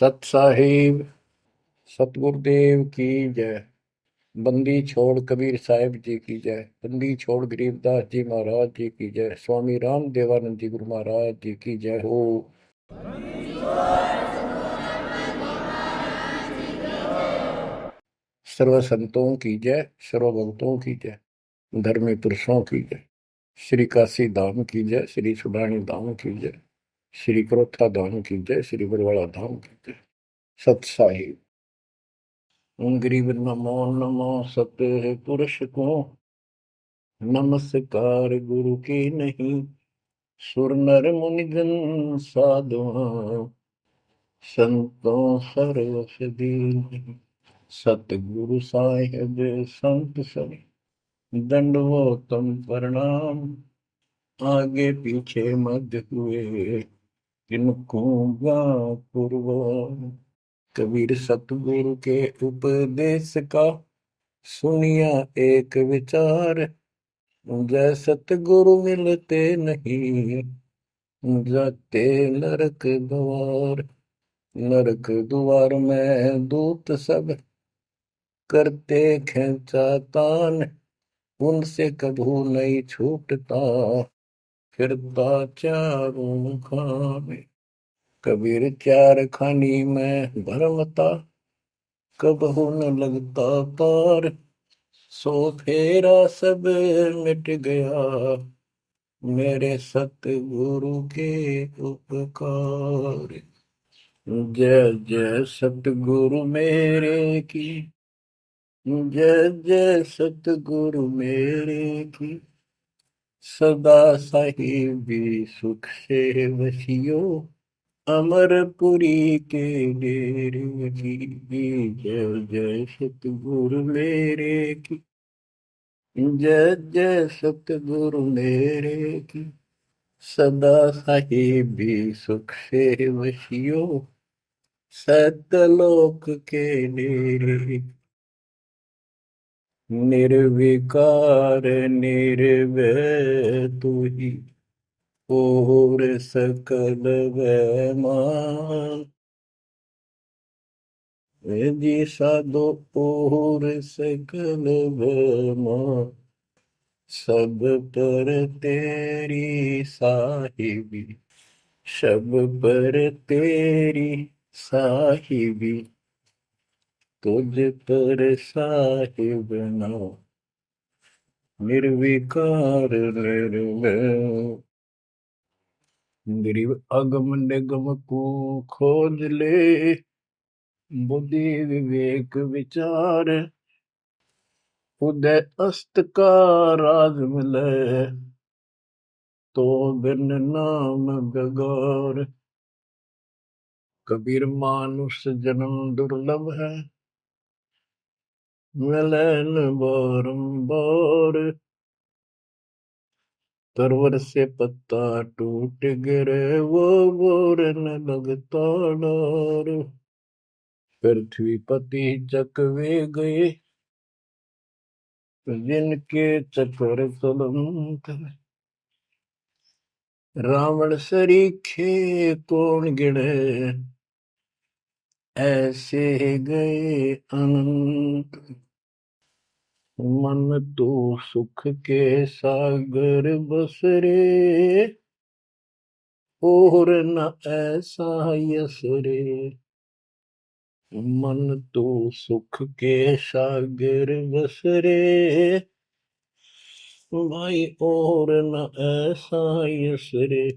सत साहिब सतगुरुदेव की जय। बंदी छोड़ कबीर साहिब जी की जय। बंदी छोड़ गरीबदास जी महाराज जी की जय। स्वामी राम देवानंद जी गुरु महाराज जी की जय हो। सर्व संतों की जय, सर्व भक्तों की जय, धर्मी पुरुषों की जय। श्री काशी धाम की जय, श्री सुडानी धाम की जय, श्री क्रोथा धाम की जय, श्री बरवाड़ा धाम की जय। सत साहिब गरीब नमो नमो सत्य पुरुष को नमस्कार गुरु की नहीं। सुर नर मुनि जन साधुआ संतों सरस दीन। सतगुरु साहिब संत सब दंडवतम प्रणाम। आगे पीछे मध्य हुए किनको पूर्व। कबीर सतगुरु के उपदेश का सुनिया एक विचार। जय सतगुरु मिलते नहीं जाते नरक द्वार। नरक द्वार में दूत सब करते खेचा तान। उनसे कभू नहीं छूटता फिरता चारों खाने। कबीर चार खानी में भरमता कबहू न लगता पार। सो फेरा सब मिट गया मेरे सतगुरु के उपकार। जय जय सतगुरु मेरे की जय जय सतगुरु मेरे की। सदा साहिबी सुख से वसियो अमरपुरी के डेरे की। जय जय सतगुरु मेरे की जय जय सतगुरु मेरे की। सदा साहिबी सुख से वसियो सतलोक के डेरे। निर्विकार निर्भय तू ही और सकल वैमान। जी साधो और सकल वैमान। सब पर तेरी साहिबी सब पर तेरी साहिबी। तुझ पर साहिब ना निर्विकार निर्भय। गरीब अगम निगम को खोज ले बुद्धि विवेक विचार। उदय अस्त का राज मिले तो बिन नाम बेगार। कबीर मानुष जन्म दुर्लभ है मिले न बारंबार। तरवर से पत्ता टूट गिरे वो बोर न लगता डार। पृथ्वी पति चकवे गए जिनके चक्र चलंत। रावण सरीखे कौन गिने ऐसे गए अनंत। मन तो सुख के सागर बसरे और न ऐसा यस रे। मन तो सुख के सागर बसरे भाई और न ऐसा यस रे।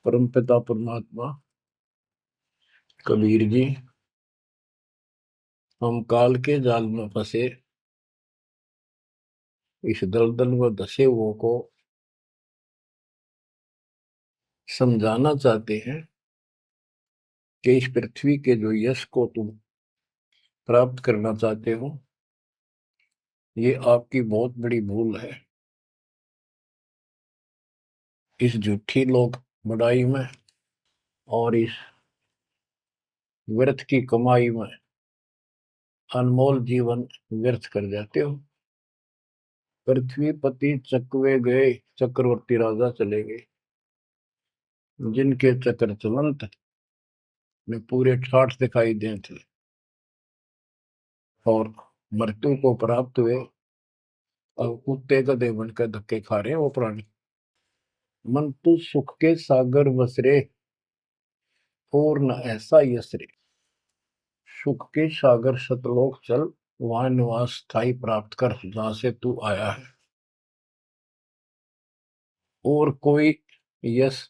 परमपिता परमात्मा कबीर जी हम काल के जाल में फंसे इस दलदल में धसे हुओं को समझाना चाहते हैं कि इस पृथ्वी के जो यश को तुम प्राप्त करना चाहते हो ये आपकी बहुत बड़ी भूल है। इस झूठी लोक बड़ाई में और इस व्यर्थ की कमाई में अनमोल जीवन व्यर्थ कर जाते हो। पृथ्वी पति चकवे गए चक्रवर्ती राजा चले गए जिनके चक्र चलंत। में पूरे ठाठ दिखाई दें थे और मृत्यु को प्राप्त हुए और कुत्ते गधे बनकर धक्के खा रहे हैं वो प्राणी। मन तू सुख के सागर बसरे और न ऐसा यसरे। सुख के सागर सतलोक चल, वहां निवास स्थायी प्राप्त कर जहां से तू आया है। और कोई यश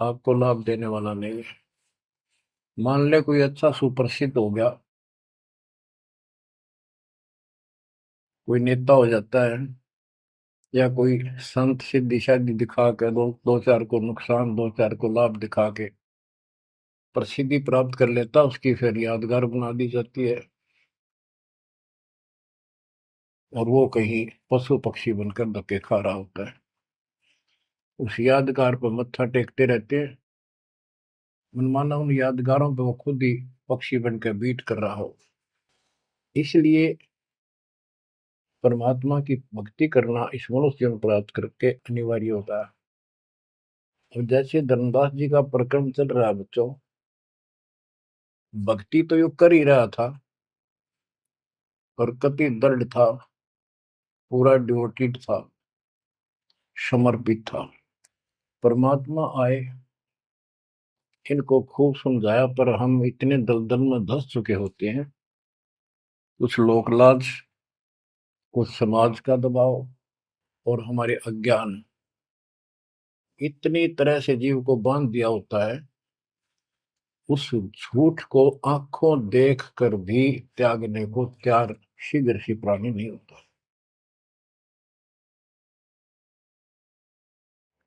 आपको लाभ देने वाला नहीं है। मान ले कोई अच्छा सुप्रसिद्ध हो गया, कोई नेता हो जाता है, या कोई संत सिद्धि शादी दिखा के दो दो चार को नुकसान दो चार को लाभ दिखा के प्रसिद्धि प्राप्त कर लेता, उसकी फिर यादगार बना दी जाती है और वो कहीं पशु पक्षी बनकर धक्के खा रहा होता है। उस यादगार पर मत्था टेकते रहते हैं, मनमाना उन यादगारों पे वो खुद ही पक्षी बनकर बीट कर रहा हो। इसलिए परमात्मा की भक्ति करना इस मनुष्य जन्म प्राप्त करके अनिवार्य होता है। और जैसे धर्मदास जी का प्रकरण चल रहा है बच्चों, भक्ति तो यो कर ही रहा था और कति दृढ़ था, पूरा डिवोटेड था, समर्पित था। परमात्मा आए, इनको खूब समझाया, पर हम इतने दलदल में धंस चुके होते हैं, कुछ लोक लाज, कुछ समाज का दबाव और हमारे अज्ञान इतनी तरह से जीव को बांध दिया होता है, उस झूठ को आंखों देख कर भी त्यागने को तैयार शीघ्र ही प्राणी नहीं होता।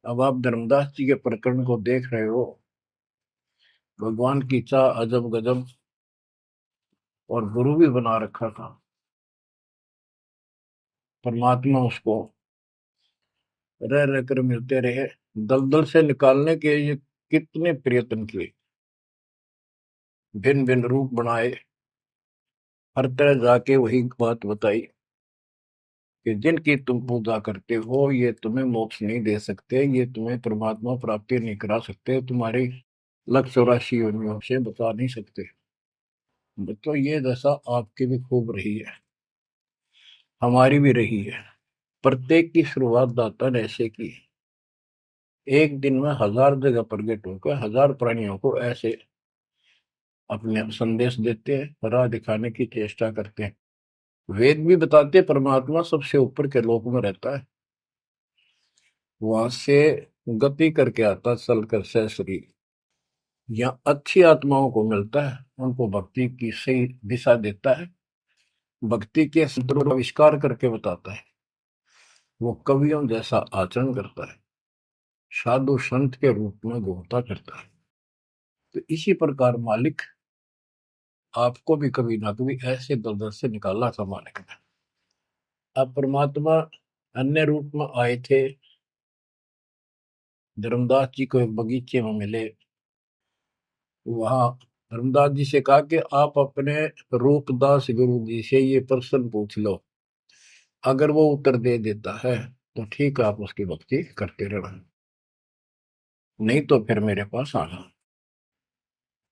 अब आप धर्मदास जी के प्रकरण को देख रहे हो, भगवान की चाह अजब गजब और गुरु भी बना रखा था। परमात्मा उसको रह रह कर मिलते रहे, दलदल से निकालने के ये कितने प्रयत्न किए, भिन्न भिन्न रूप बनाए, हर तरह जाके वही बात बताई कि जिनकी तुम पूजा करते हो ये तुम्हें मोक्ष नहीं दे सकते, ये तुम्हें परमात्मा प्राप्ति नहीं करा सकते, तुम्हारी 184 योनियों से बता नहीं सकते। तो ये दशा आपकी भी खूब रही है, हमारी भी रही है। प्रत्येक की शुरुआत दाता ने ऐसे की, एक दिन में 1000 जगह प्रकट होकर 1000 प्राणियों को ऐसे अपने संदेश देते हैं, राह दिखाने की चेष्टा करते हैं। वेद भी बताते परमात्मा सबसे ऊपर के लोक में रहता है, वहां से गति करके आता चल कर शरीर, या अच्छी आत्माओं को मिलता है, उनको भक्ति की सही दिशा देता है, भक्ति के सूत्रों का आविष्कार करके बताता है, वो कवियों जैसा आचरण करता है, साधु संत के रूप में घूमता करता है। तो इसी प्रकार मालिक आपको भी कभी ना कभी ऐसे दलदल से निकाला था मालिक ने। अब परमात्मा अन्य रूप में आए थे, धर्मदास जी को एक बगीचे में मिले, वहां धर्मदास जी से कहा कि आप अपने रूपदास गुरु जी से ये प्रश्न पूछ लो, अगर वो उत्तर दे देता है तो ठीक है, आप उसकी भक्ति करते रहना, नहीं तो फिर मेरे पास आना।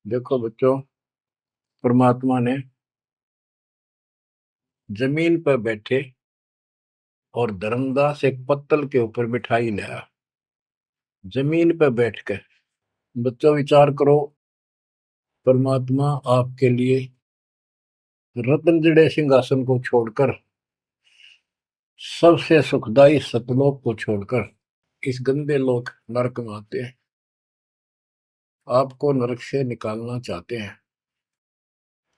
देखो बच्चों, परमात्मा ने जमीन पर बैठे और धर्मदास एक पत्तल के ऊपर मिठाई लाया, जमीन पर बैठ कर। बच्चों विचार करो, परमात्मा आपके लिए रत्न जड़े सिंहासन को छोड़कर, सबसे सुखदायी सतलोक को छोड़कर इस गंदे लोक नरक में आते हैं, आपको नरक से निकालना चाहते हैं।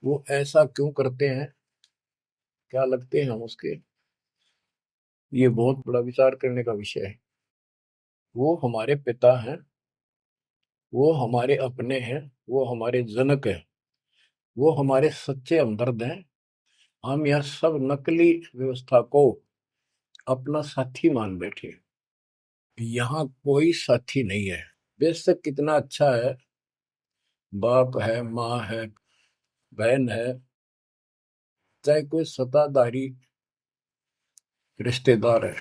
वो ऐसा क्यों करते हैं, क्या लगते हैं हम उसके, ये बहुत बड़ा विचार करने का विषय है। वो हमारे पिता हैं, वो हमारे अपने हैं, वो हमारे जनक हैं, वो हमारे सच्चे हमदर्द हैं। हम यह सब नकली व्यवस्था को अपना साथी मान बैठे, यहाँ कोई साथी नहीं है। बेशक कितना अच्छा है, बाप है, माँ है, बहन है, चाहे कोई सत्ताधारी रिश्तेदार है,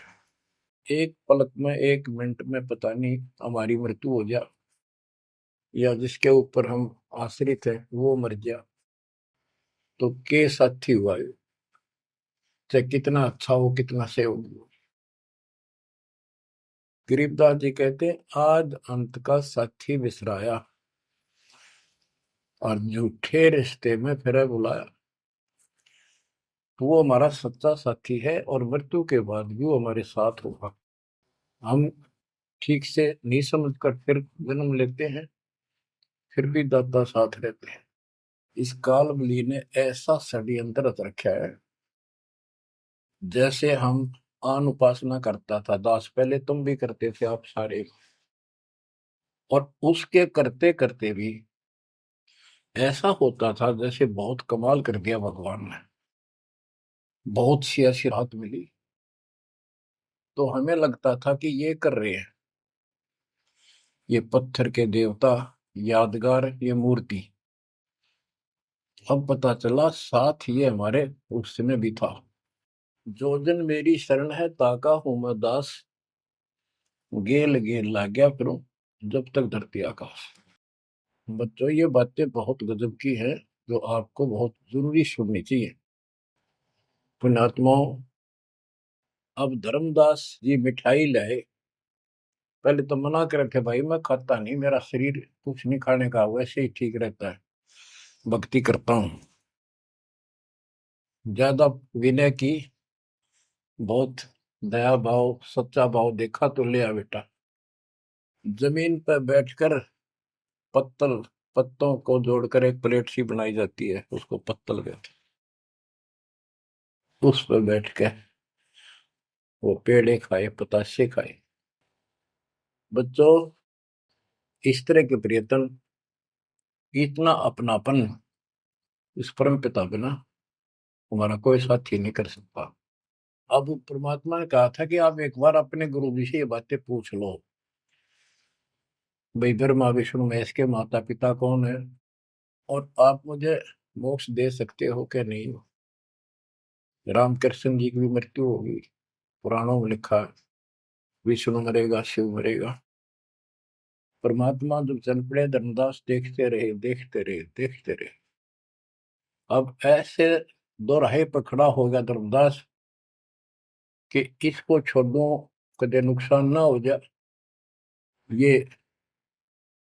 एक पलक में एक मिनट में पता नहीं हमारी मृत्यु हो जाए, या जिसके ऊपर हम आश्रित है वो मर गया तो के साथी हुआ, चाहे कितना अच्छा हो कितना सेव हो। गरीबदास जी कहते हैं आज अंत का साथी बिसराया और झूठे रिश्ते में फिर बुलाया। तो वो हमारा सच्चा साथी है और मृत्यु के बाद भी वो हमारे साथ होगा। हम ठीक से नहीं समझ कर फिर जन्म लेते हैं, फिर भी दादा साथ रहते हैं। इस कालबली ने ऐसा षड्यंत्र रच रखा है। जैसे हम आन उपासना करता था दास, पहले तुम भी करते थे आप सारे, और उसके करते करते भी ऐसा होता था जैसे बहुत कमाल कर दिया भगवान ने, बहुत सी ऐसी राहत मिली। तो हमें लगता था कि ये कर रहे हैं ये पत्थर के देवता, यादगार, ये मूर्ति। अब पता चला साथ ये हमारे उसमें भी था। जो जन मेरी शरण है ताका हूं मैं दास, गेल गेल ला गया करूं जब तक धरती आकाश। बच्चों ये बातें बहुत गजब की हैं जो आपको बहुत जरूरी सुननी चाहिए। पुण्यात्माओं, अब धर्मदास जी मिठाई लाए। पहले तो मना कर रखे भाई मैं खाता नहीं, मेरा शरीर कुछ नहीं खाने का वैसे ही ठीक रहता है, भक्ति करता हूँ। ज्यादा विनय की, बहुत दया भाव सच्चा भाव देखा तो ले आ बेटा। जमीन पर बैठकर पत्तल, पत्तों को जोड़कर एक प्लेट सी बनाई जाती है, उसको पत्तल कहते हैं। उस पर बैठ के वो पेड़े खाए पताशे खाए। बच्चों इस तरह के प्रयत्न, इतना अपनापन इस परम पिता बिना हमारा कोई साथी नहीं कर सकता। अब परमात्मा ने कहा था कि आप एक बार अपने गुरु जी से ये बातें पूछ लो, भाई ब्रह्मा विष्णु महेश के माता पिता कौन है, और आप मुझे मोक्ष दे सकते हो कि नहीं। रामकृष्ण जी की भी मृत्यु होगी, पुराणों में लिखा है, विष्णु मरेगा शिव मरेगा। परमात्मा जब चल पड़े धर्मदास देखते रहे देखते रहे देखते रहे। अब ऐसे दोराहे पर खड़ा हो गया धर्मदास कि इसको छोड़ो, कदे नुकसान ना हो जाए। ये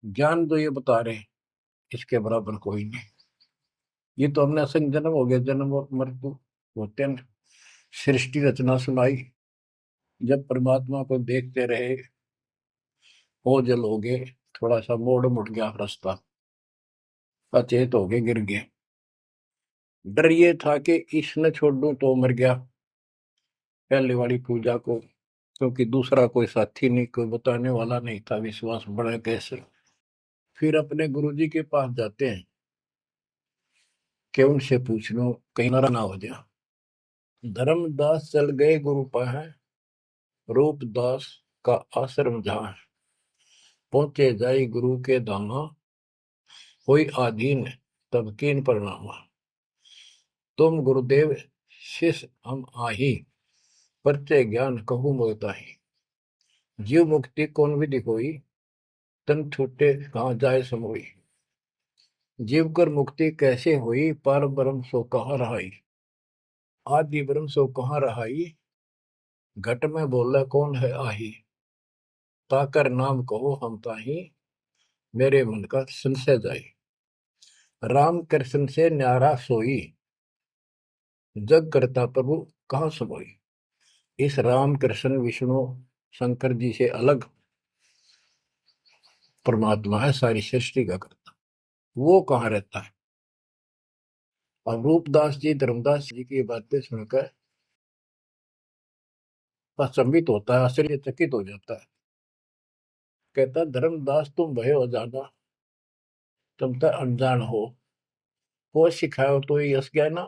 ज्ञान जो ये बता रहे इसके बराबर कोई नहीं। ये तो हमने असंग जन्म हो गया, जन्म और मृत्यु होते हैं। सृष्टि रचना सुनाई, जब परमात्मा को देखते रहे ओझल हो गए, थोड़ा सा मोड़ मुड़ गया रास्ता, अचेत हो गए गिर गए। डर ये था कि इसने छोड़ दूं तो मर गया पहले वाली पूजा को, क्योंकि दूसरा कोई साथी नहीं, कोई बताने वाला नहीं था, विश्वास बढ़े कैसे। फिर अपने गुरुजी के पास जाते हैं कि उनसे पूछ लो कहीं नारा ना हो जाए। धर्मदास चल गए गुरु पास, रूपदास का आश्रम जहाँ, पहुंचे जाई गुरु के धामा, कोई आधीन तब कीन प्रणामा। तुम गुरुदेव शिष्य हम आही, परचे ज्ञान कहूँ मोताही। जीव मुक्ति कौन विधि कोई, तन छूटे कहाँ जाए समोई। जीव कर मुक्ति कैसे हुई, पर ब्रह्म सो कहाँ रहाई। आदि ब्रह्म सो कहाँ रहाई, घट में बोला कौन है आही। ताकर नाम कहो हम ताही, मेरे मन का संशय जाई। राम कृष्ण से न्यारा सोई, जग करता प्रभु कहाँ समोई। इस राम कृष्ण विष्णु शंकर जी से अलग परमात्मा है, सारी सृष्टि का करता, वो कहाँ रहता है। और रूपदास जी धर्मदास जी की बातें सुनकर अचंभित होता है, आश्चर्यचकित हो जाता है। कहता धर्मदास तुम भय हो ज्यादा, तुम तो अनजान हो सिखाओ तो ये यश ज्ञान,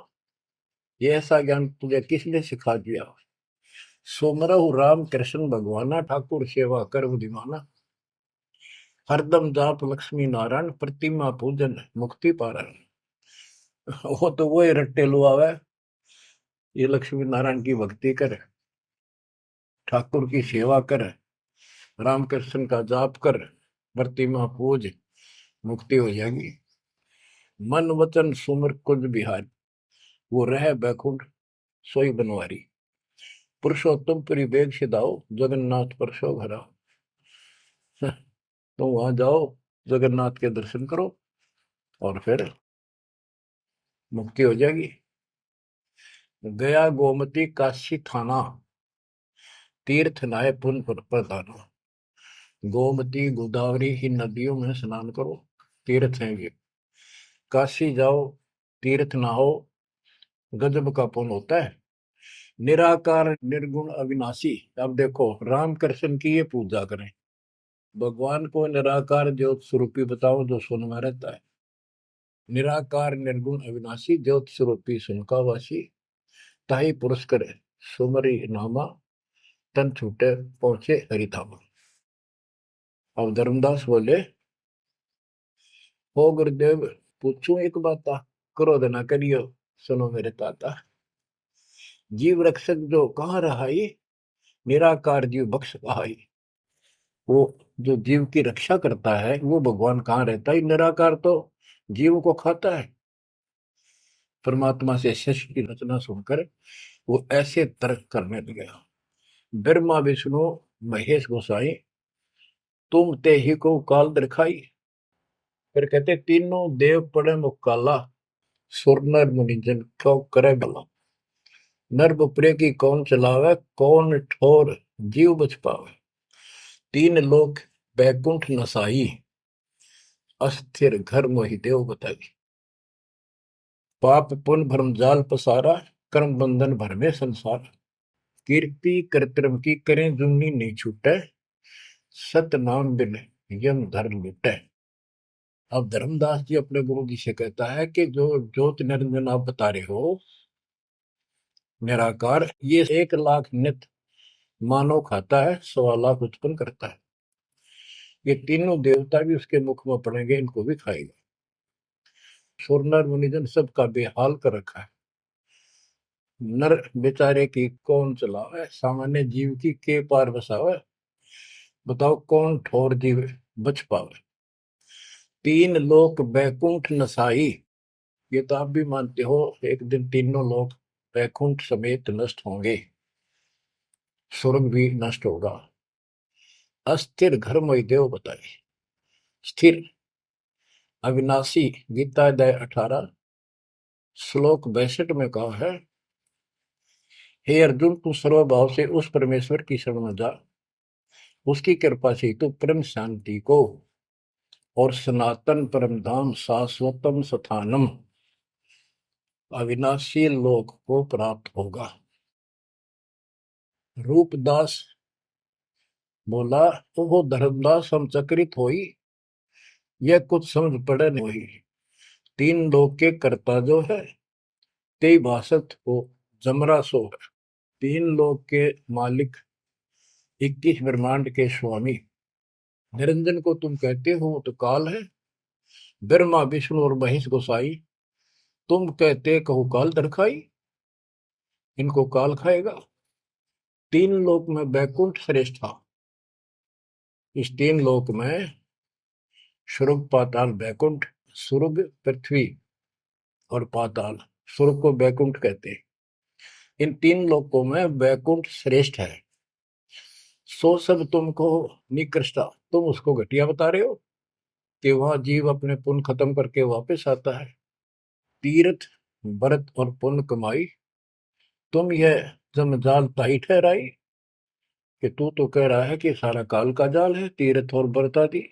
ये ऐसा ज्ञान तुझे किसने सिखा दिया। सोमरहु राम कृष्ण भगवाना, ठाकुर सेवा कर बुद्धिमाना। हरदम जाप लक्ष्मी नारायण, प्रतिमा पूजन मुक्ति पारण। वो तो वो रट्टे लुआवे, ये लक्ष्मी नारायण की भक्ति कर, ठाकुर की सेवा कर, रामकृष्ण का जाप कर, प्रतिमा पूज, मुक्ति हो जाएगी। मन वचन सुमर कुंज बिहारी, वो रह बैकुंठ सोई बनवारी। पुरुषोत्तम पुरी बेग सिधाओ, जगन्नाथ परसो घरा। तो वहां जाओ, जगन्नाथ के दर्शन करो और फिर मुक्ति हो जाएगी। गया गोमती काशी थाना, तीर्थ नाय पुन प्रदाना। गोमती गोदावरी इन नदियों में स्नान करो, तीर्थ हैं ये। काशी जाओ, तीर्थ नहाओ, गजब का पुण्य होता है। निराकार निर्गुण अविनाशी, अब देखो राम कृष्ण की ये पूजा करें, भगवान को निराकार ज्योत स्वरूपी बताओ जो सुन में रहता है। निराकार निर्गुण अविनाशी, ज्योत स्वरूपी सुनकावासी। ताही पुरुष करे सुमरी नामा, तन छूटे पहुंचे हरिधामा। अब धर्मदास बोले, हो गुरुदेव पूछूं एक बात, क्रोध न करियो सुनो मेरे ताता। जीव रक्षक जो कहाँ रहाई, निराकार जीव बख्श कहाई। वो जो जीव की रक्षा करता है वो भगवान कहाँ रहता है, निराकार तो जीव को खाता है। परमात्मा से शिष्य की रचना सुनकर वो ऐसे तर्क करने लगा। ब्रह्मा विष्णु महेश गोसाई, तुम ते ही को काल दिखाई। फिर कहते तीनों देव पड़े मुकाला, सुर नर मुनि जन क्यों करे भला। नर बपरे की कौन चलावे, कौन ठोर जीव बच पावे। तीन लोक बैकुंठ नसाई, अस्थिर घर मोहि देव बताई। पाप पुण्य भ्रम जाल पसारा, कर्म बंधन भर में संसार। कीर्ति कर्तव्य की करें जुमनी नहीं छूटे, सत नाम बिन यम धर लुटे। अब धर्मदास जी अपने गुरु जी से कहता है कि जो ज्योत निरंजन आप बता रहे हो निराकार, ये 1 लाख नित मानव खाता है, 1.25 लाख उत्पन्न करता है। ये तीनों देवता भी उसके मुख में पड़ेंगे, इनको भी खाएगा। सुर नर मुनिजन सबका बेहाल कर रखा है। नर बेचारे की कौन चलावे, सामान्य जीव की के पार बसावे। बताओ कौन ठोर जीव बच पावे। तीन लोक बैकुंठ नसाई, ये तो आप भी मानते हो एक दिन तीनों लोग बैकुंठ समेत नष्ट होंगे, स्वर्ग भी नष्ट होगा। अस्थिर घर मोहि देव बताए। स्थिर अविनाशी, गीता अध्याय 18 श्लोक 62 में कहा है, हे अर्जुन तू सर्वभाव से उस परमेश्वर की शरण में जा, उसकी कृपा से तू परम शांति को और सनातन परम धाम शाश्वतम स्थानम अविनाशी लोक को प्राप्त होगा। रूपदास बोला, तो वो धर्मदास हम चकित होई, यह कुछ समझ पड़े नहीं। तीन लोक के कर्ता जो है, ते भाषत हो जमरा सो है। तीन लोक के मालिक, 21 ब्रह्मांड के स्वामी निरंजन को तुम कहते हो तो काल है। ब्रह्मा विष्णु और महेश गोसाई, तुम कहते कहो काल दरखाई, इनको काल खाएगा। तीन लोक में बैकुंठ श्रेष्ठ था। इस तीन लोक में स्वर्ग पाताल बैकुंठ, स्वर्ग पृथ्वी और पाताल, स्वर्ग को बैकुंठ कहते हैं। इन तीन लोकों में बैकुंठ श्रेष्ठ है। सो सब तुमको निकृष्टा, तुम उसको घटिया बता रहे हो कि वह जीव अपने पुण्य खत्म करके वापस आता है। तीर्थ व्रत और पुण्य कमाई, तुम यह जमजाल ताई ठहराई कि तू तो कह रहा है कि सारा काल का जाल है तीर्थ और व्रत आदि।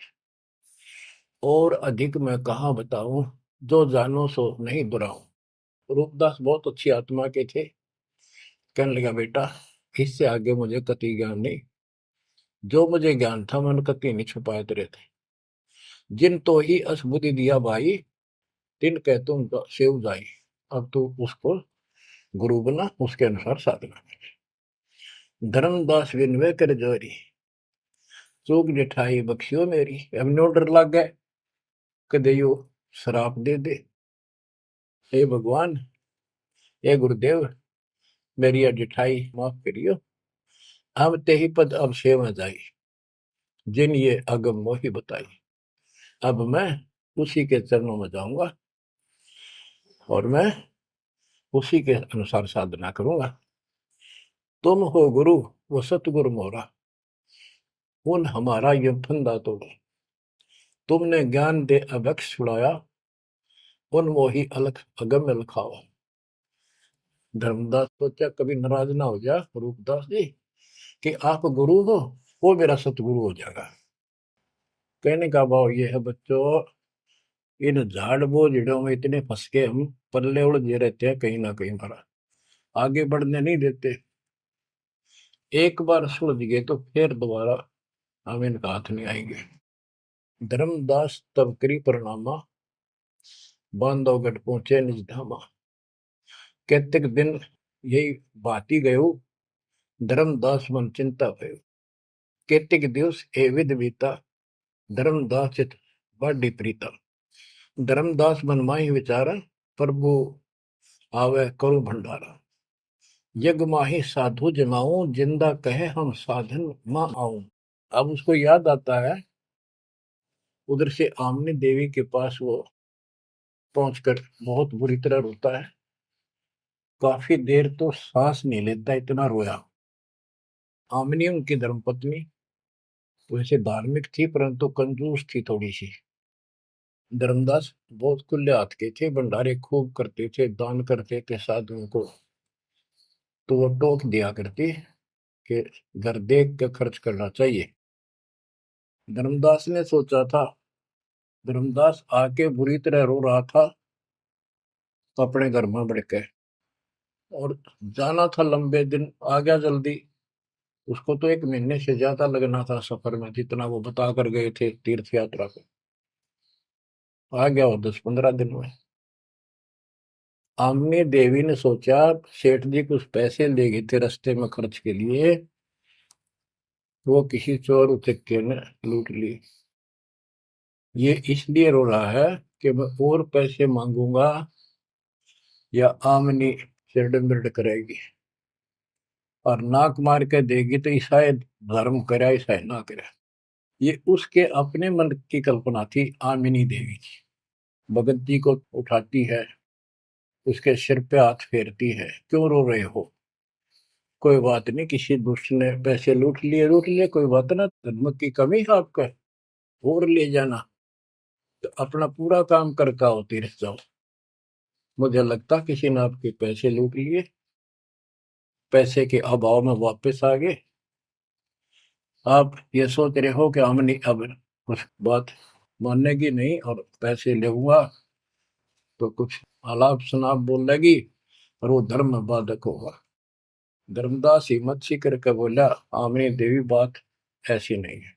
और अधिक मैं कहाँ बताऊं, जो जानो सो नहीं दुराऊं। रूपदास बहुत अच्छी आत्मा के थे। कहने लगा बेटा इससे आगे मुझे कति ज्ञान नहीं, जो मुझे ज्ञान था मैंने कति नहीं छुपाए तेरे थे। जिन तो ही असबुद्धि दिया भाई, तिन कह तुम सेव जाई। अब तू उसको गुरु बना, उसके अनुसार साधना। धर्मदास विनवे कर जोरी, चूक जिठाई बख्शियो मेरी। अब नो डर लग गए कदे यो शराप दे दे। हे भगवान, हे गुरुदेव, मेरी जिठाई माफ करियो। हम ते ही पद अब सेवा जाई, जिन ये अगम मोही बताई। अब मैं उसी के चरणों में जाऊंगा और मैं उसी के अनुसार साधना करूंगा। तुम हो गुरु वो सतगुरु मोरा, उन हमारा ये फंदा तोड़ा। तुमने ज्ञान दे अभक्ष छुड़ाया, उन मोही अलख अगम लखावा। धर्मदास सोचा कभी नाराज ना हो जा रूपदास जी कि आप गुरु हो, वो मेरा सतगुरु हो जाएगा। कहने का भाव ये है बच्चों, इन झाड़ बोझड़ों में इतने फंस के हम पल्ले उलझे रहते हैं, कहीं ना कहीं हमारा आगे बढ़ने नहीं देते। एक बार सुलझ गए तो फिर दोबारा हम इनका हाथ नहीं आएंगे। धर्मदास तब करी प्रणामा, बांधवगढ़ पहुंचे निज धामा। कैतिक दिन यही बाती गयो, धर्मदास मन चिंता भयो। कैतिक दिवस ए विध बीता, धर्मदास चित बाडी प्रीता। धर्मदास मन माही विचारा, प्रभु आवे करो भंडारा। यज्ञ माही साधु जमाऊं, जिंदा कहे हम साधन मां आऊं। अब उसको याद आता है, उधर से आमनी देवी के पास वो पहुंचकर बहुत बुरी तरह रोता है। काफी देर तो सांस नहीं लेता, इतना रोया। आमनी उनकी धर्मपत्नी वैसे धार्मिक थी परंतु कंजूस थी थोड़ी सी। धर्मदास बहुत खुले हाथ के थे, भंडारे खूब करते थे, दान करते थे साधुओं को। तो वो टोक दिया करती कि घर देख के खर्च करना चाहिए। धर्मदास ने सोचा था, धर्मदास आके बुरी तरह रो रहा था अपने घर में बढ़ के, और जाना था लंबे दिन, आ गया जल्दी। उसको तो 1 महीने से ज्यादा लगना था सफर में, जितना वो बता कर गए थे तीर्थ यात्रा पे। आ गया वो 10-15 दिन में। आमनी देवी ने सोचा सेठ जी कुछ पैसे ले गए थे रास्ते में खर्च के लिए, वो किसी चोर उचक्के ने लूट ली। ये इसलिए रो रहा है कि मैं और पैसे मांगूंगा या आमनी सिरड बिरड करेगी, और नाक मार के देगी तो ईसाई धर्म करे ईसाई ना करे। ये उसके अपने मन की कल्पना थी। आमिनी देवी की भगत जी को उठाती है, उसके सिर पे हाथ फेरती है, क्यों रो रहे हो, कोई बात नहीं, किसी दुष्ट ने पैसे लूट लिए, कोई बात ना, धर्म की कमी है आपका, और ले जाना, तो अपना पूरा काम करके आओ, तीर्थ जाओ। मुझे लगता किसी ने आपके पैसे लूट लिए, पैसे के अभाव में वापस आ गए। आप ये सोच रहे हो कि हमने अब कुछ बात मानेगी नहीं और पैसे लेऊंगा तो कुछ आलाप शनाप बोल लगी और वो धर्म में बाधक होगा। धर्मदास हिम्मत सी करके बोला, आमनी देवी बात ऐसी नहीं है।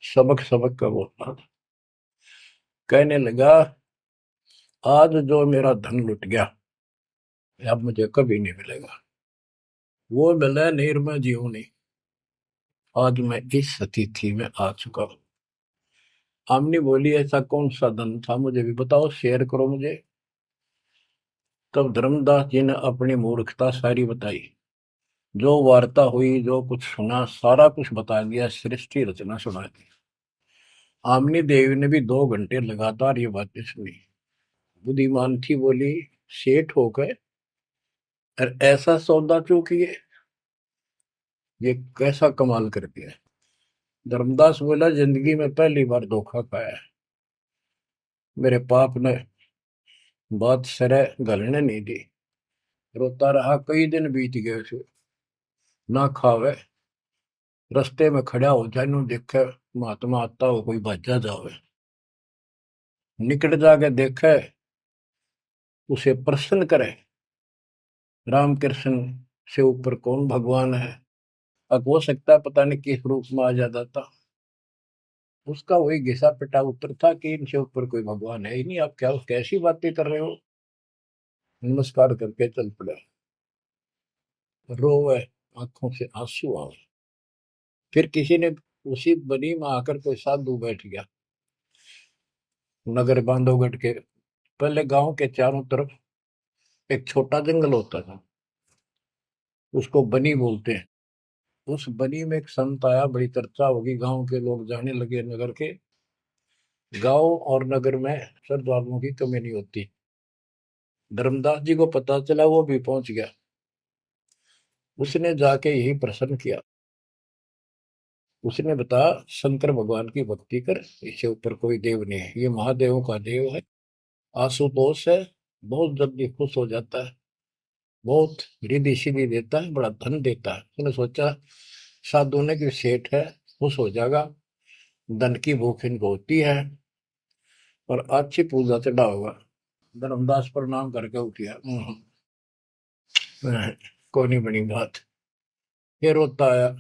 सबक सबक का बोलना। कहने लगा, आज जो मेरा धन लुट गया अब मुझे कभी नहीं मिलेगा, वो मिला निर्मय जीवनी। आज मैं इस स्थिति में आ चुका हूं। आमनी बोली, ऐसा कौन सा धन था, मुझे भी बताओ, शेयर करो मुझे। तब धर्मदास जी ने अपनी मूर्खता सारी बताई, जो वार्ता हुई, जो कुछ सुना, सारा कुछ बता दिया, सृष्टि रचना सुना दी। आमनी देवी ने भी 2 घंटे लगातार ये बातें सुनी। बुद्धिमान थी, बोली, सेठ हो गए और ऐसा सौदा चूकिए, ये कैसा कमाल कर दिया। धर्मदास बोला, जिंदगी में पहली बार धोखा खाया है, मेरे पाप ने बात सरे गलने नहीं दी। रोता रहा, कई दिन बीत गए उसे, ना खावे, रस्ते में खड़ा हो जाए, नु देखे महात्मा आता हो, कोई भज्जा जावे, निकट जाके देखे, उसे प्रसन्न करे, राम कृष्ण से ऊपर कौन भगवान है। अब हो सकता है पता नहीं किस रूप में आ जाता था, उसका वही घिसा पिटा उत्तर था कि इनसे ऊपर कोई भगवान है ही नहीं, आप क्या कैसी बातें कर रहे हो। नमस्कार करके चल पड़े, रोवे, आंखों से आंसू आए। फिर किसी ने उसी बनी में आकर कोई साधु बैठ गया। नगर बांधवगढ़ के पहले गांव के चारों तरफ एक छोटा जंगल होता था, उसको बनी बोलते हैं। उस बनी में एक संत आया, बड़ी चर्चा होगी, गांव के लोग जाने लगे नगर के। गांव और नगर में श्रद्धालुओं की कमी नहीं होती। धर्मदास जी को पता चला, वो भी पहुंच गया। उसने जाके यही प्रश्न किया। उसने बताया, शंकर भगवान की भक्ति कर, इससे ऊपर कोई देव नहीं है, ये महादेवों का देव है। आशुतोष है, बहुत जल्दी खुश हो जाता है, बहुत रिद्धि सिद्धि देता है, बड़ा धन देता है। उसने सोचा साधु ने कि सेठ है, खुश हो जाएगा, धन की भूख इनको होती है, और अच्छी पूजा चढ़ा होगा। धर्मदास प्रणाम करके उठिया। कोई नहीं बनी बात। फिर होता आया।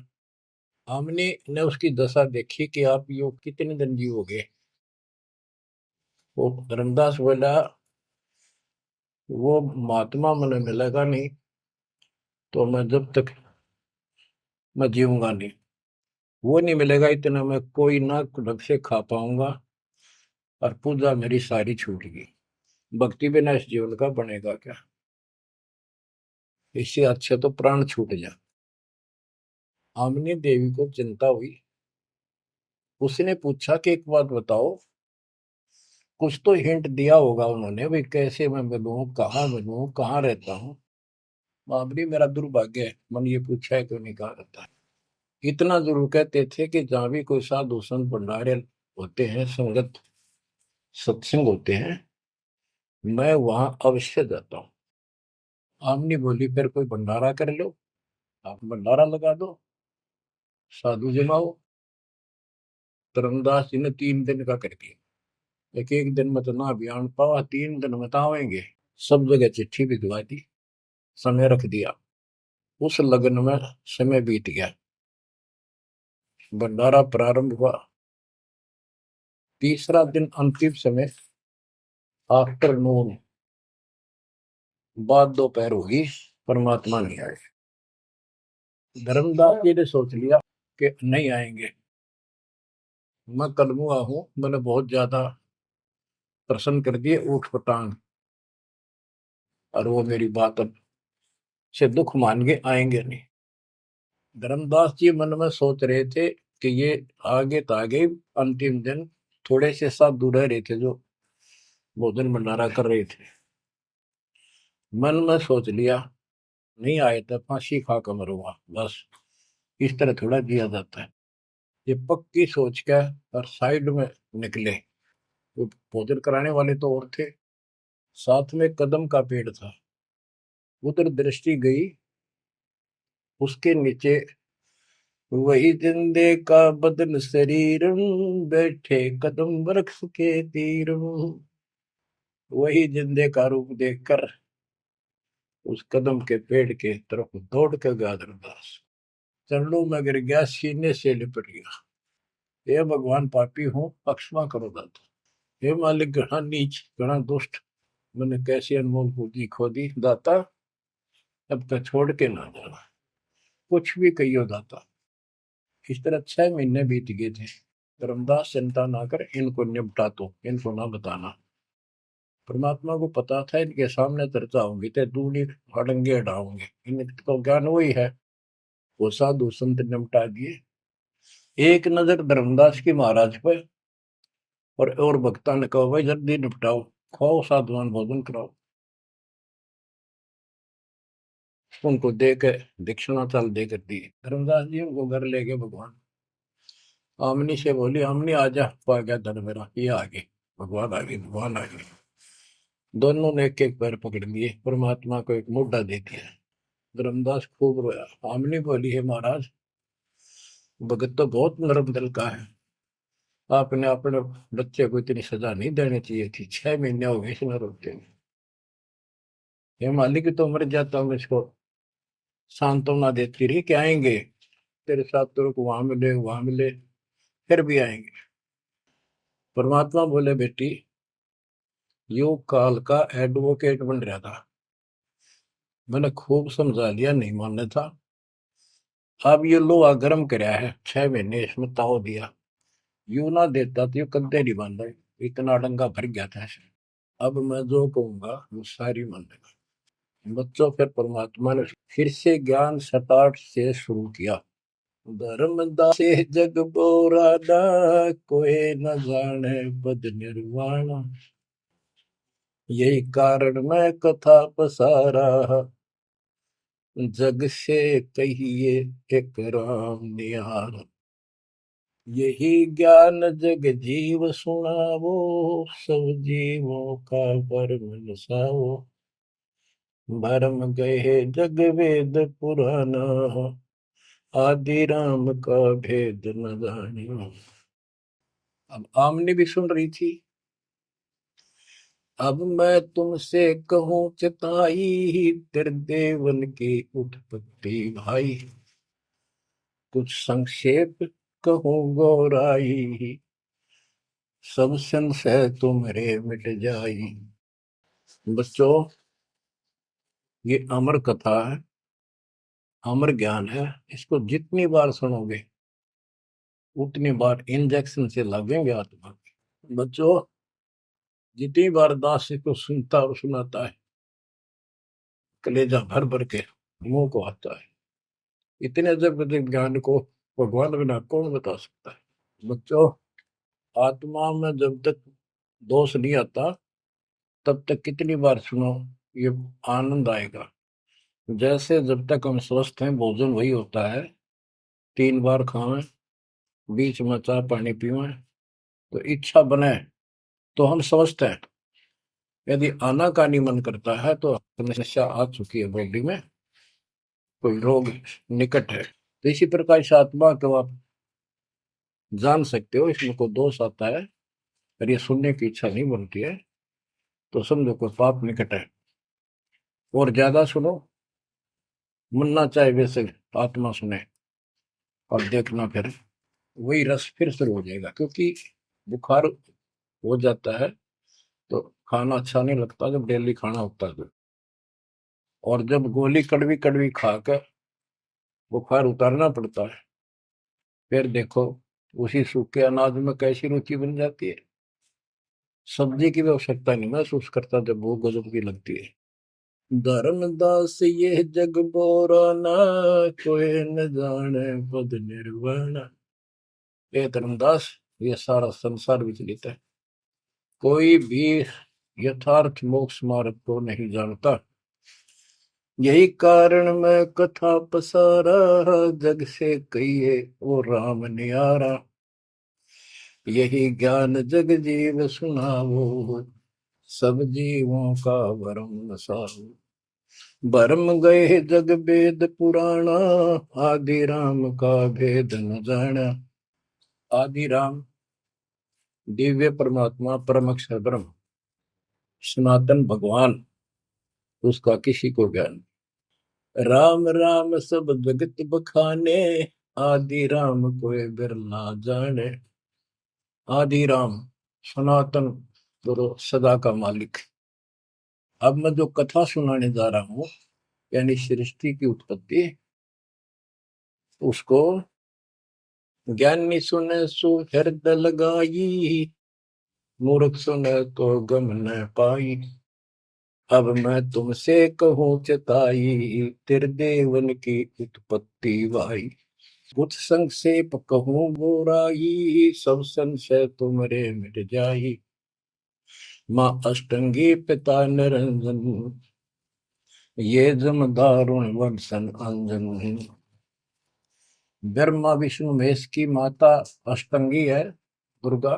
हमने ने उसकी दशा देखी कि आप यो कितने दिन जीवोगे। वो धर्मदास बोला, वो महात्मा मैंने मिलेगा नहीं तो मैं जब तक मैं जीऊंगा नहीं। वो नहीं मिलेगा इतना मैं कोई ना ढंग से खा पाऊंगा, और पूजा मेरी सारी छूट गई। भक्ति बिना इस जीवन का बनेगा क्या? इससे अच्छा तो प्राण छूट जा। आमनी देवी को चिंता हुई। उसने पूछा कि एक बात बताओ, कुछ तो हिंट दिया होगा उन्होंने, भाई कैसे मैं मिलूं, कहाँ रहता हूँ। बाबरी मेरा दुर्भाग्य है, मन ये पूछा है क्यों नहीं कहा रहता है। इतना जरूर कहते थे कि जहां भी कोई साधु संत भंडारे होते हैं, संगत सत्संग होते हैं, मैं वहां अवश्य जाता हूँ। आमनी बोली, फिर कोई भंडारा कर लो, आप भंडारा लगा दो, साधु जमाओ। धर्मदास जी ने 3 दिन का कर दिया। एक एक दिन में तो ना बयान पावा, 3 दिन में तो आवेंगे। सब जगह चिट्ठी भिजवा दी, समय रख दिया। उस लगन में समय बीत गया। भंडारा प्रारंभ हुआ। तीसरा दिन अंतिम समय, आफ्टरनून, बाद दोपहर होगी, परमात्मा नहीं आए। धर्मदास जी ने सोच लिया कि नहीं आएंगे, मैं कलमुआ हूं, मैंने बहुत ज्यादा प्रसन्न कर दिए ऊट पटांग, और वो मेरी बात अब से दुख मान के आएंगे नहीं। धर्मदास जी मन में सोच रहे थे कि ये आगे तो आगे, अंतिम दिन थोड़े से साधु रह रहे थे जो भोजन भंडारा कर रहे थे। मन में सोच लिया, नहीं आए तो फांसी खा कर मरूंगा, बस इस तरह थोड़ा जिया जाता है। ये पक्की सोच कर और साइड में निकले। वो भोजन कराने वाले तो और थे, साथ में कदम का पेड़ था। उधर दृष्टि गई, उसके नीचे वही जिंदे का बदन शरीर, बैठे कदम वृक्ष के तीर। वही जिंदे का रूप देखकर उस कदम के पेड़ के तरफ दौड़ कर गया धर्मदास। चरणों में गिर गया, सीने से लिपट गया। हे भगवान, पापी हूँ, क्षमा करो दाता। हे मालिक, घना नीच, घना दुष्ट, मैंने कैसी अनमोल पूंजी खो दी दाता, अब तक छोड़ के ना जाना, कुछ भी कहियो दाता। इस तरह 6 महीने बीत गए थे। धर्मदास, चिंता ना कर, इनको निपटा तो, इनको ना बताना। परमात्मा को पता था इनके सामने चर्चा होंगी तो दूनी हड़ंगे हटाओगे, इनको ज्ञान वही है। वो साधु संत निपटा दिए। एक नजर धर्मदास की महाराज पर, और भक्ता ने कहा, भाई जल्दी निपटाओ, खाओ साधुवान भोजन कराओ। उनको दे के दक्षिणा चाल देकर दी। धर्मदास जी उनको घर ले गए भगवान। आमनी से बोली, आमनी आजा, पा गया धन मेरा, ये आ गए भगवान, आ गए भगवान आ गए। दोनों ने एक एक पैर पकड़ लिए, परमात्मा को एक मुद्दा दे दिया। धर्मदास खूब रोया। आमनी बोली, है महाराज, भगत तो बहुत नरम दिल का है, आपने अपने बच्चे को इतनी सजा नहीं देनी चाहिए थी, 6 महीने हो गए इसमें रोते हुए। ये मालिक तो मर जाता हूँ, इसको सांत्वना देती रही कि आएंगे तेरे साथ, तेरे को वहां मिले वहां मिले, फिर भी आएंगे। परमात्मा बोले, बेटी, योग काल का एडवोकेट बन रहा था, मैंने खूब समझा लिया, नहीं मानना था। अब ये लोहा गर्म कराया है, 6 महीने इसमें ताव दिया, यू ना देता तो ये कद्दे नहीं बांधा, इतना डंगा भर गया था ऐसे। अब मैं जो कहूंगा वो सारी मान लेगा। बच्चों, फिर परमात्मा ने फिर से ज्ञान सटाट से शुरू किया। धर्मदासे जग बोराना, कोई न जाने पद निर्वाण। यही कारण मैं कथा पसारा, जग से कहिए एक राम निहार। यही ज्ञान जग जीव सुनावो, सब जीवों का भरम नसाओ। भरम गए जग वेद पुराना, आदि राम का भेद न जानियो। अब आमने भी सुन रही थी। अब मैं तुमसे कहूं चिताई, त्रिदेवन की उत्पत्ति भाई। कुछ संक्षेप कहूं गौराई, सब संशय तुम्हारे मिट जाई। बच्चों, ये अमर कथा है, अमर ज्ञान है। इसको जितनी बार सुनोगे उतनी बार इंजेक्शन से लगेंगे आत्मा। बच्चों, जितनी बार दास इसको सुनता और सुनाता है, कलेजा भर भर के मुंह को आता है। इतने अजब अजब ज्ञान को भगवान बिना कौन बता सकता है। बच्चों, आत्मा में जब तक दोष नहीं आता तब तक कितनी बार सुनो ये आनंद आएगा। जैसे जब तक हम स्वस्थ हैं भोजन वही होता है, 3 बार खाएं, बीच में चाय पानी पीवें, तो इच्छा बने तो हम स्वस्थ हैं। यदि आनाकानी मन करता है तो समस्या आ चुकी है बॉडी में, कोई रोग निकट है। तो इसी प्रकार से आत्मा को आप जान सकते हो, इसमें कोई दोष आता है और ये सुनने की इच्छा नहीं बनती है तो समझो कोई पाप निकट है। और ज्यादा सुनो, मन ना चाहे वैसे आत्मा सुने और देखना, फिर वही रस फिर शुरू हो जाएगा। क्योंकि बुखार हो जाता है तो खाना अच्छा नहीं लगता जब डेली खाना होता है तो। और जब गोली कड़वी कड़वी खाकर बुखार उतारना पड़ता है, फिर देखो उसी सूखे अनाज में कैसी रुचि बन जाती है। सब्जी की भी आवश्यकता नहीं महसूस करता जब भूख गजब की लगती है। धर्मदास ये जग बोराना, कोई न जाने पद निर्वाण। ये धर्मदास, ये सारा संसार विचलित है, कोई भी यथार्थ मोक्ष मार्ग को नहीं जानता। यही कारण मैं कथा पसारा, जग से कहिए वो राम नियारा। यही ज्ञान जग जीव सुनावो, सब जीवों का भरम नसाओ। भरम गए जग वेद पुराणा, आदि राम का भेद न जाना। आदि राम दिव्य परमात्मा परम अक्षर ब्रह्म सनातन भगवान, उसका किसी को ज्ञान। राम राम सब जगत बखाने, आदि राम कोई बिरला जाने। आदि राम सनातन गुरु सदा का मालिक। अब मैं जो कथा सुनाने जा रहा हूं, यानी सृष्टि की उत्पत्ति, उसको ज्ञानी सुने सो हृदय लगाई, मूर्ख सुने तो गम न पाई। अब मैं तुमसे कहूं चिताई, त्रिदेवन की उत्पत्ति भाई। कुछ संक्षेप कहूं गोराई, सब संशय तुमरे मिट जाई। माँ अष्टंगी पिता निरंजन, ये जम दारुण वंशन अंजन। ब्रह्मा विष्णु महेश की माता अष्टंगी है दुर्गा,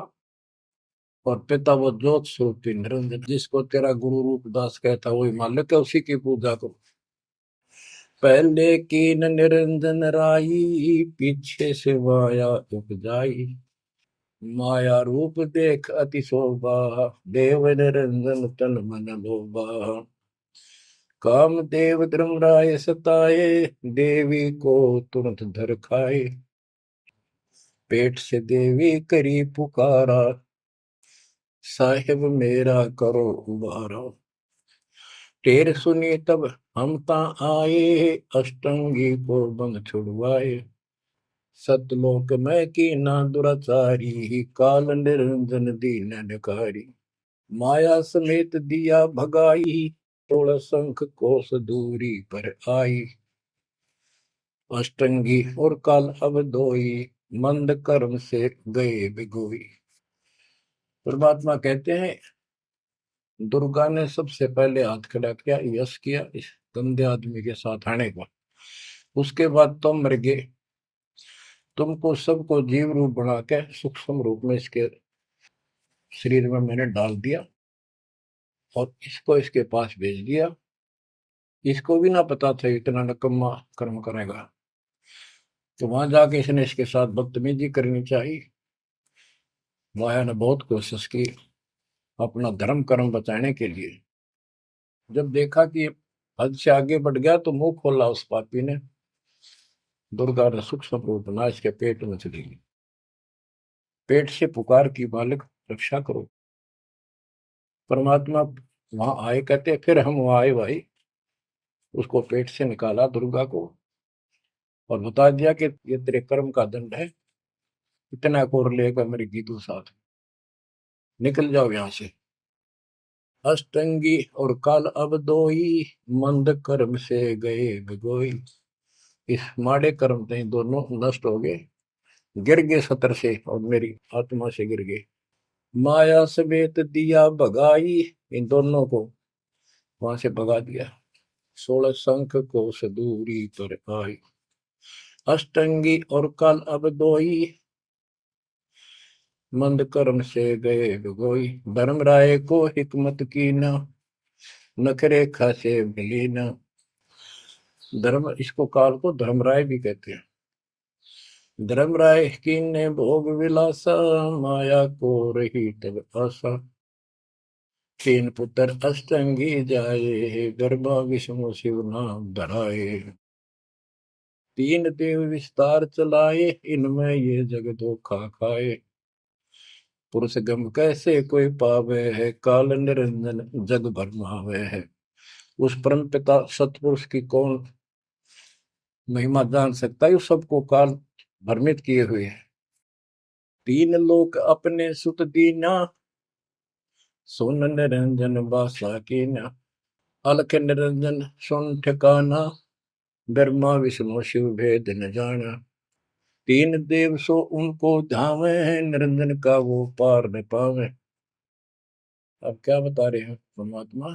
और पिता वो ज्योत स्वरूपी निरंजन। जिसको तेरा गुरु रूपदास कहता वही मालिक है, उसी की पूजा करो। पहले कीन निरंजन राई, पीछे से माया उपजाई। माया रूप देख अति शोभा, देव निरंजन तन मन लोभा। काम देव धर्मराय सताए, देवी को तुरंत धर खाए। पेट से देवी करी पुकारा, साहिब मेरा करो उबारा। टेर सुनी तब हम ता आए, अष्टंगी को बंद छुड़वाए। सतलोक में की ना दुराचारी, काल निरंजन दीन निकारी। माया समेत दिया भगाई, 16 शंख कोस दूरी पर आई। अष्टंगी और काल अब दोई, मंद कर्म से गए बिगोई। परमात्मा कहते हैं दुर्गा ने सबसे पहले हाथ खड़ा किया, यश किया इस गंदे आदमी के साथ आने को। उसके बाद तुम मर गए, तुमको सबको जीव रूप बना के सूक्ष्म रूप में इसके शरीर में मैंने डाल दिया और इसको इसके पास भेज दिया। इसको भी ना पता था इतना नकम्मा कर्म करेगा, तो वहां जाके इसने इसके साथ बदतमीजी करनी चाहिए। माया ने बहुत कोशिश की अपना धर्म कर्म बचाने के लिए। जब देखा कि हद से आगे बढ़ गया तो मुंह खोला उस पापी ने। दुर्गा ने सूक्ष्म रूप बना इसके पेट में चली गई। पेट से पुकार की, बालक रक्षा करो। परमात्मा वहां आए, कहते फिर हम वहां आए भाई, उसको पेट से निकाला दुर्गा को और बता दिया कि ये तेरे कर्म का दंड है, इतना कोर लेकर मेरी गीतू साथ निकल जाओ यहां से। अष्टंगी और काल अब दोई, मंद कर्म से गए बिगोई। इस माड़े कर्म से दोनों नष्ट हो गए, गिर गए सतर से और मेरी आत्मा से गिर गए। माया समेत दिया भगाई, इन दोनों को वहां से भगा दिया। 16 शंख को सदूरी पर आई, अष्टंगी और काल अब दोई, मंद कर्म से गए बिगोई। धर्मराय को हिकमत की न, नखरे खासे मिली न। धर्म, इसको काल को धर्मराय भी कहते हैं। धर्मराय की ने भोग विलासा, माया को रही तब आशा। तीन पुत्र अष्टंगी जाए, गर्भा विष्णु शिव नाम धराए। तीन देव विस्तार चलाए, इनमें ये जग धोखा खाए। पुरुष गम कैसे कोई पावे है, काल निरंजन जग भरमावे है। उस परम पिता सतपुरुष की कौन महिमा जान सकता है, सबको काल भ्रमित किए हुए है। तीन लोक अपने सुत दीना, सुन निरंजन बासा कीना। अलख निरंजन सुन ठिकाना, ब्रह्मा विष्णु शिव भेद न जाना। तीन देव सो उनको धावे, निरंजन का वो पार न पावे। अब क्या बता रहे हैं परमात्मा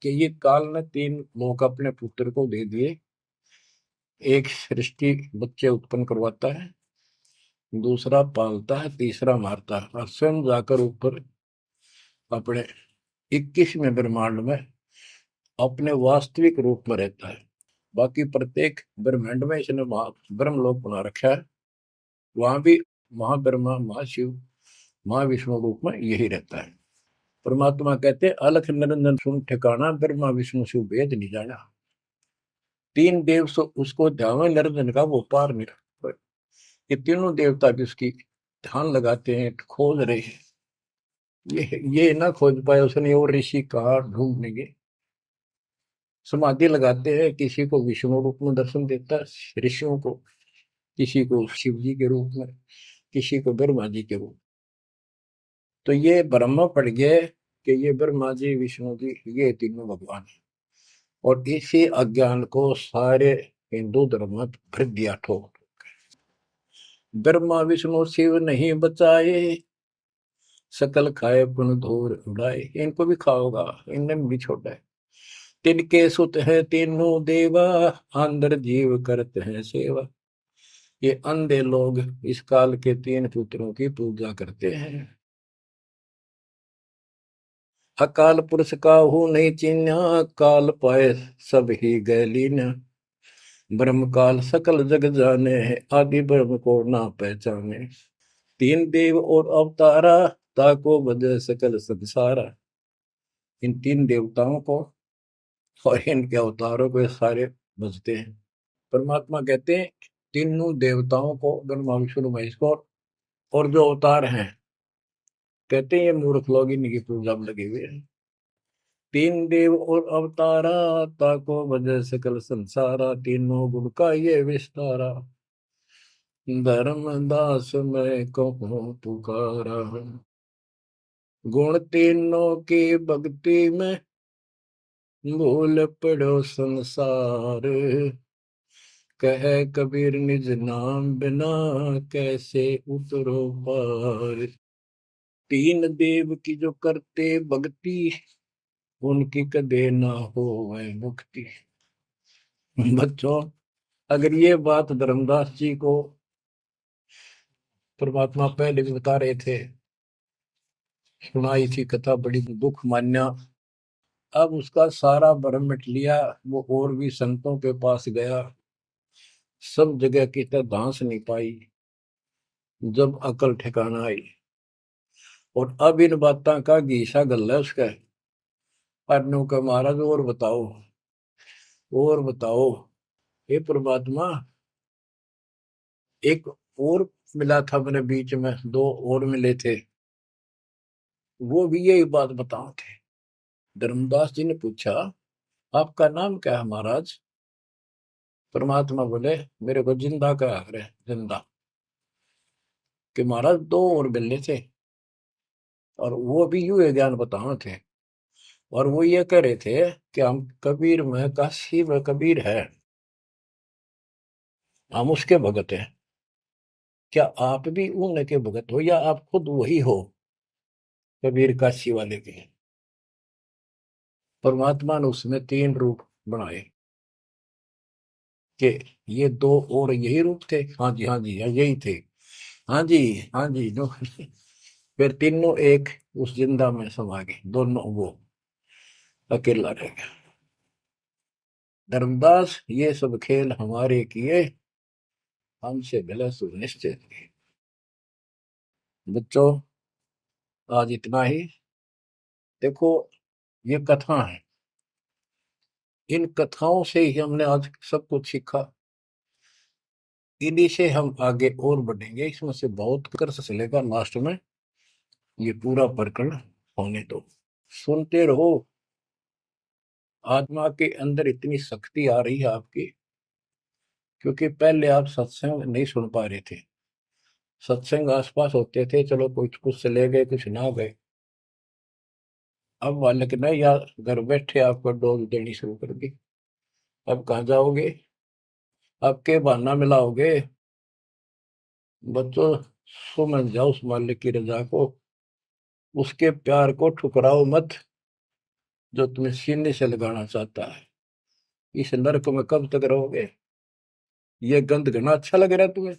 कि ये काल ने तीन लोग अपने पुत्र को दे दिए। एक सृष्टि बच्चे उत्पन्न करवाता है, दूसरा पालता है, तीसरा मारता है और स्वयं जाकर ऊपर अपने 21वें ब्रह्मांड में अपने वास्तविक रूप में रहता है। बाकी प्रत्येक ब्रह्मांड में इसने ब्रह्मलोक बना रखा है, वहां भी महाब्रह्मा महाशिव महाविष्णु रूप में यही रहता है। परमात्मा कहते अलख निरंजन सुन ठिकाना, ब्रह्मा विष्णु शिव भेद नहीं जाना। तीन देव सो उसको ध्यान निरंजन का वो पार नहीं। ये तीनों देवता भी उसकी ध्यान लगाते हैं, खोज रहे हैं। ये ना खोज पाए उसने और ऋषि कहा ढूंढने, समाधि लगाते हैं। किसी को विष्णु रूप में दर्शन देता है ऋषियों को, किसी को शिव जी के रूप में, किसी को ब्रह्मा जी के रूप। तो ये ब्रह्म पड़ गए कि ये ब्रह्मा जी विष्णु जी ये तीनों भगवान है। और इसी अज्ञान को सारे हिंदू धर्म में भर दिया ठोक। ब्रह्मा विष्णु शिव नहीं बचाए, सकल खाए पुन धूर उड़ाए। इनको भी खाओगा, इनने भी छोड़ा है। तिनके सुत है तीनों देवा, अंदर जीव करते हैं सेवा। ये अंधे लोग इस काल के तीन पुत्रों की पूजा करते हैं। अकाल पुरुष का हूं नहीं चिन्ह, काल पाए सब ही गैलीन। ब्रह्म काल सकल जग जाने है, आदि ब्रह्म को ना पहचाने। तीन देव और अवतारा, ताको बजे सकल संसारा। इन तीन देवताओं को और इनके अवतारों को सारे बजते हैं। परमात्मा कहते हैं तीनों देवताओं को, ब्रह्मा विष्णु महेश को और जो अवतार हैं, कहते हैं ये मूर्ख लोग इनकी पूजा में लगे हुए हैं। तीन देव और अवतारा, ताको वजह सकल संसारा। तीनों गुण का ये विस्तारा, धर्म दास मैं कहूँ पुकारा। गुण तीनों की भक्ति में, भूल पड़ो संसार। कह कबीर निज नाम बिना कैसे उतरो पार। तीन देव की जो करते भक्ति उनकी कदे ना हो वह मुक्ति। बच्चों, अगर ये बात धर्मदास जी को परमात्मा पहले भी बता रहे थे, सुनाई थी कथा, बड़ी दुख मान्या। अब उसका सारा भरम मिट लिया। वो और भी संतों के पास गया, सब जगह की तरह धांस नहीं पाई। जब अकल ठिकाना आई और अब इन बातों का घीसा गल है उसका। अनु का महाराज और बताओ, और बताओ। हे परमात्मा, एक और मिला था मेरे बीच में, दो और मिले थे, वो भी यही बात बताओ थे। धर्मदास जी ने पूछा, आपका नाम क्या है महाराज? परमात्मा बोले, मेरे को जिंदा का है, जिंदा। कि महाराज दो और मिले थे और वो भी यूं ज्ञान बताओ थे, और वो ये कह रहे थे कि हम कबीर में काशी में कबीर है, हम उसके भगत हैं। क्या आप भी उनके भगत हो या आप खुद वही हो, कबीर काशी वाले के? परमात्मा ने उसमें तीन रूप बनाए कि ये दो और यही रूप थे। हाँ जी, हाँ जी, यही थे। हाँ जी, हाँ जी, दो। फिर तीनों एक उस जिंदा में समा गए, दोनों वो अकेला रह गया। धर्मदास, ये सब खेल हमारे किए, हमसे भले सुनिश्चित किए। बच्चों, आज इतना ही। देखो, ये कथा है, इन कथाओं से ही हमने आज सब कुछ सीखा। इन्हीं से हम आगे और बढ़ेंगे, इसमें से बहुत कर चलेगा। लास्ट में ये पूरा प्रकरण होने दो, सुनते रहो। आत्मा के अंदर इतनी शक्ति आ रही है आपकी, क्योंकि पहले आप सत्संग नहीं सुन पा रहे थे। सत्संग आसपास होते थे, चलो कुछ कुछ चले गए, कुछ ना गए। अब मालिक ने या घर बैठे आपको डोज देनी शुरू कर दी। अब कहाँ जाओगे? अब के बहाना मिलाओगे? बच्चों, समझ जाओ उस मालिक की रजा को, उसके प्यार को ठुकराओ मत, जो तुम्हें सीने से लगाना चाहता है। इस नरक में कब तक रहोगे? ये गंध घना अच्छा लग रहा है तुम्हें?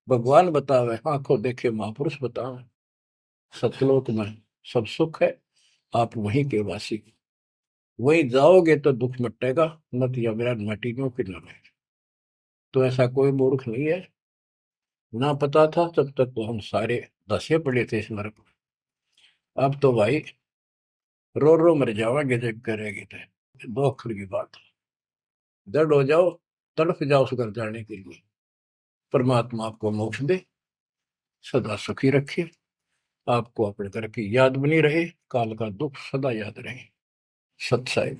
भगवान बतावे, आंखों देखे महापुरुष बतावे, सतलोक में सब सुख है, आप वहीं के वासी, वहीं जाओगे तो दुख मिटेगा, नत या विराट माटी में फिर लगे। तो ऐसा कोई मूर्ख नहीं है। ना पता था तब तक तो हम सारे दसे पड़े थे इस नरक में। अब तो भाई रो रो मर जाओगे जब करेगी तो। दो अक्षर की बात है, दर्द हो जाओ, तड़फ जाओ उस घर जाने के लिए। परमात्मा आपको मोक्ष दे, सदा सुखी रखे, आपको अपने घर की याद बनी रहे, काल का दुख सदा याद रहे। सत्साई।